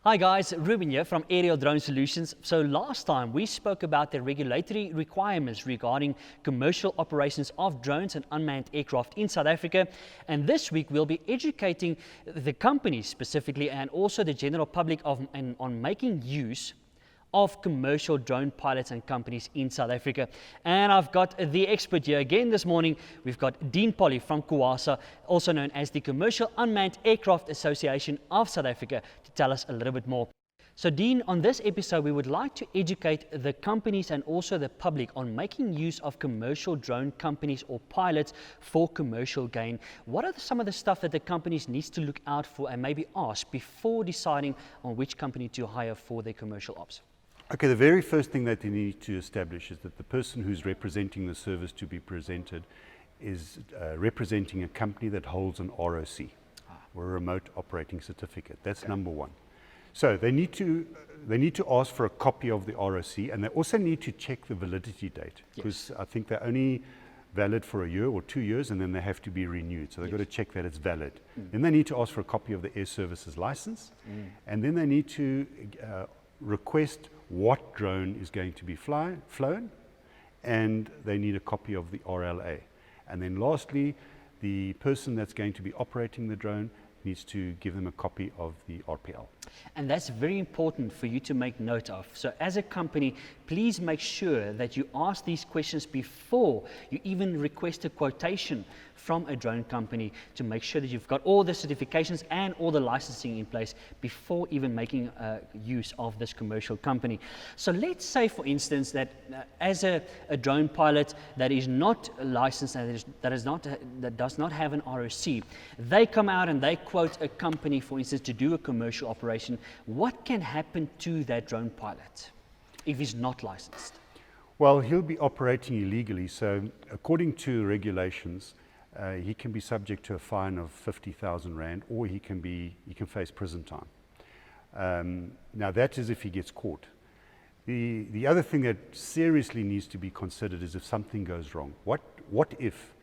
Hi guys, Ruben here from Aerial Drone Solutions. So last time we spoke about the regulatory requirements regarding commercial operations of drones and unmanned aircraft in South Africa. And this week we'll be educating the companies specifically and also the general public on making use of commercial drone pilots and companies in South Africa. And I've got the expert here again this morning. We've got Dean Polley from COASA, also known as the Commercial Unmanned Aircraft Association of South Africa, to tell us a little bit more. So Dean, on this episode we would like to educate the companies and also the public on making use of commercial drone companies or pilots for commercial gain. What are some of the stuff that the companies needs to look out for and maybe ask before deciding on which company to hire for their commercial ops? Okay, the very first thing that they need to establish is that the person who's representing the service to be presented is representing a company that holds an ROC, or a remote operating certificate. That's number one. So they need to ask for a copy of the ROC, and they also need to check the validity date, because I think they're only valid for a year or 2 years, and then they have to be renewed. So they've got to check that it's valid. Then they need to ask for a copy of the air services license, and then they need to request what drone is going to be flown, and they need a copy of the RLA. And then lastly, the person that's going to be operating the drone needs to give them a copy of the RPL. And that's very important for you to make note of. So as a company, please make sure that you ask these questions before you even request a quotation from a drone company, to make sure that you've got all the certifications and all the licensing in place before even making use of this commercial company. So let's say, for instance, that as a drone pilot that is not licensed and that does not have an ROC, they come out and they quote a company, for instance, to do a commercial operation. What can happen to that drone pilot if he's not licensed? Well, he'll be operating illegally. So according to regulations, he can be subject to a fine of 50,000 Rand, or he can face prison time. Now that is if he gets caught. The other thing that seriously needs to be considered is if something goes wrong. What if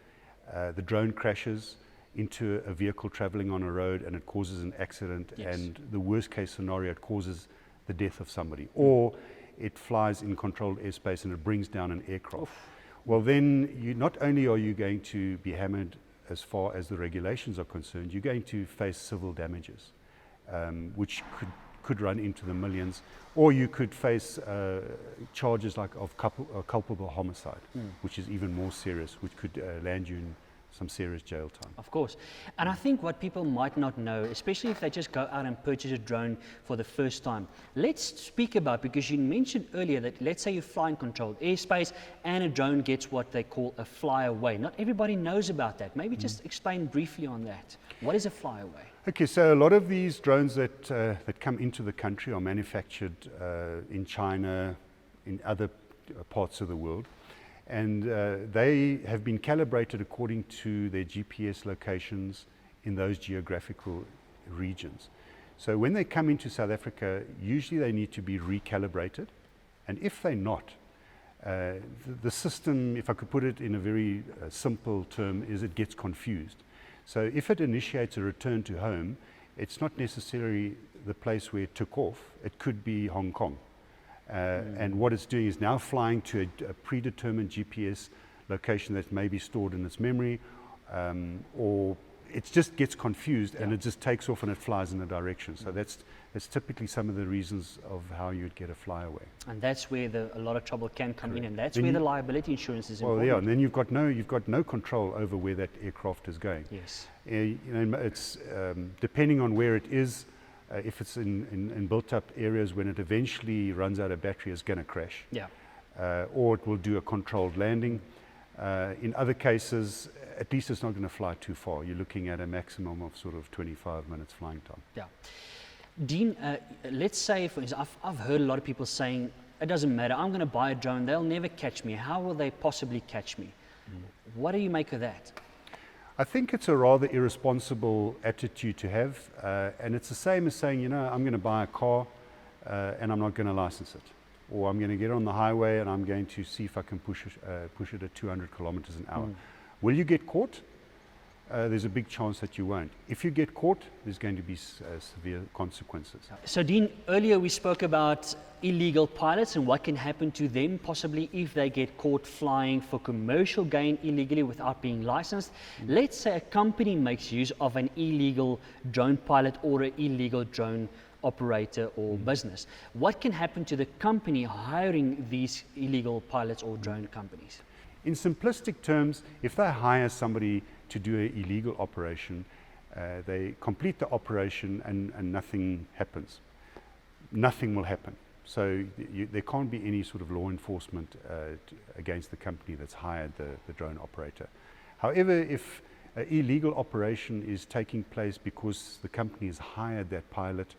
the drone crashes into a vehicle traveling on a road and it causes an accident, and the worst case scenario, it causes the death of somebody, or it flies in controlled airspace and it brings down an aircraft? Well, then not only are you going to be hammered as far as the regulations are concerned, you're going to face civil damages, which could run into the millions, or you could face charges like of culpable homicide, which is even more serious, which could land you in some serious jail time. Of course. And I think what people might not know, especially if they just go out and purchase a drone for the first time, let's speak about, because you mentioned earlier that let's say you fly in controlled airspace and a drone gets what they call a flyaway. Not everybody knows about that. Maybe just explain briefly on that. What is a flyaway? Okay, so a lot of these drones that come into the country are manufactured in China, in other parts of the world. And they have been calibrated according to their GPS locations in those geographical regions. So when they come into South Africa, usually they need to be recalibrated. And if they're not, the system, if I could put it in a very simple term, is it gets confused. So if it initiates a return to home, it's not necessarily the place where it took off. It could be Hong Kong. And what it's doing is now flying to a predetermined GPS location that may be stored in its memory, or it just gets confused and it just takes off and it flies in a direction. So that's typically some of the reasons of how you'd get a flyaway. And that's where a lot of trouble can come in, and that's then where the liability insurance is important. Well, yeah, and then you've got no control over where that aircraft is going. Yes. You know, it's depending on where it is. If it's in built-up areas, when it eventually runs out of battery, it's going to crash. Yeah. Or it will do a controlled landing. In other cases, at least it's not going to fly too far. You're looking at a maximum of sort of 25 minutes flying time. Yeah. Dean, let's say, for instance, I've heard a lot of people saying, it doesn't matter, I'm going to buy a drone, they'll never catch me. How will they possibly catch me? What do you make of that? I think it's a rather irresponsible attitude to have, and it's the same as saying, you know, I'm going to buy a car and I'm not going to license it, or I'm going to get on the highway and I'm going to see if I can push it at 200 kilometers an hour. Will you get caught? there's a big chance that you won't. If you get caught, there's going to be severe consequences. So Dean, earlier we spoke about illegal pilots and what can happen to them possibly if they get caught flying for commercial gain illegally without being licensed. Let's say a company makes use of an illegal drone pilot or an illegal drone operator or business. What can happen to the company hiring these illegal pilots or drone companies? In simplistic terms, if they hire somebody to do an illegal operation, they complete the operation and nothing happens. Nothing will happen. So there can't be any sort of law enforcement against the company that's hired the drone operator. However, if an illegal operation is taking place because the company has hired that pilot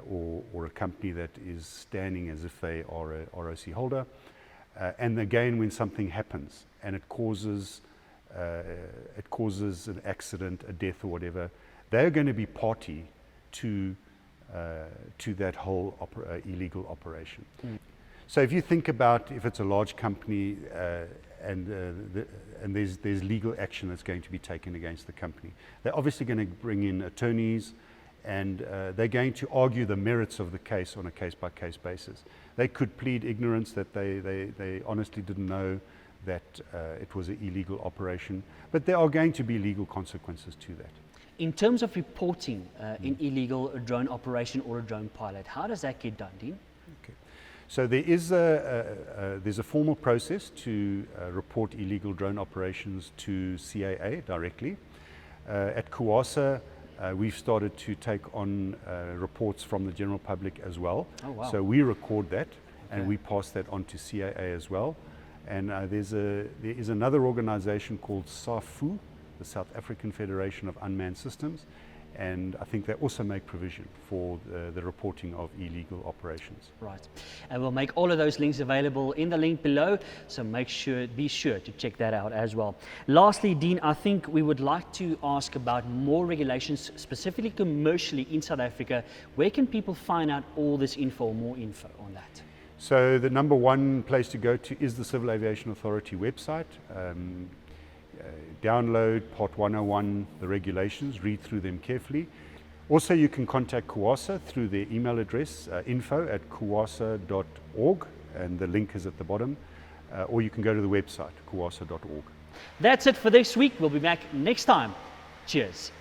or a company that is standing as if they are a ROC holder, and again when something happens and it causes an accident, a death or whatever, they're going to be party to that whole illegal operation. So if you think about if it's a large company and there's legal action that's going to be taken against the company, they're obviously going to bring in attorneys and they're going to argue the merits of the case on a case-by-case basis. They could plead ignorance, that they honestly didn't know that it was an illegal operation, but there are going to be legal consequences to that. In terms of reporting an illegal drone operation or a drone pilot, how does that get done, Dean? Okay. So there is there's a formal process to report illegal drone operations to SACAA directly. At CUASA, we've started to take on reports from the general public as well. Oh, wow. So we record that and we pass that on to SACAA as well. And there is another organization called SAFU, the South African Federation of Unmanned Systems, and I think they also make provision for the reporting of illegal operations. Right, and we'll make all of those links available in the link below, so be sure to check that out as well. Lastly, Dean, I think we would like to ask about more regulations, specifically commercially in South Africa. Where can people find out all this info, or more info on that? So the number one place to go to is the Civil Aviation Authority website. Download Part 101, the regulations, read through them carefully. Also, you can contact CUASA through their email address, info@cuasa.org, and the link is at the bottom, or you can go to the website, cuasa.org. That's it for this week. We'll be back next time. Cheers.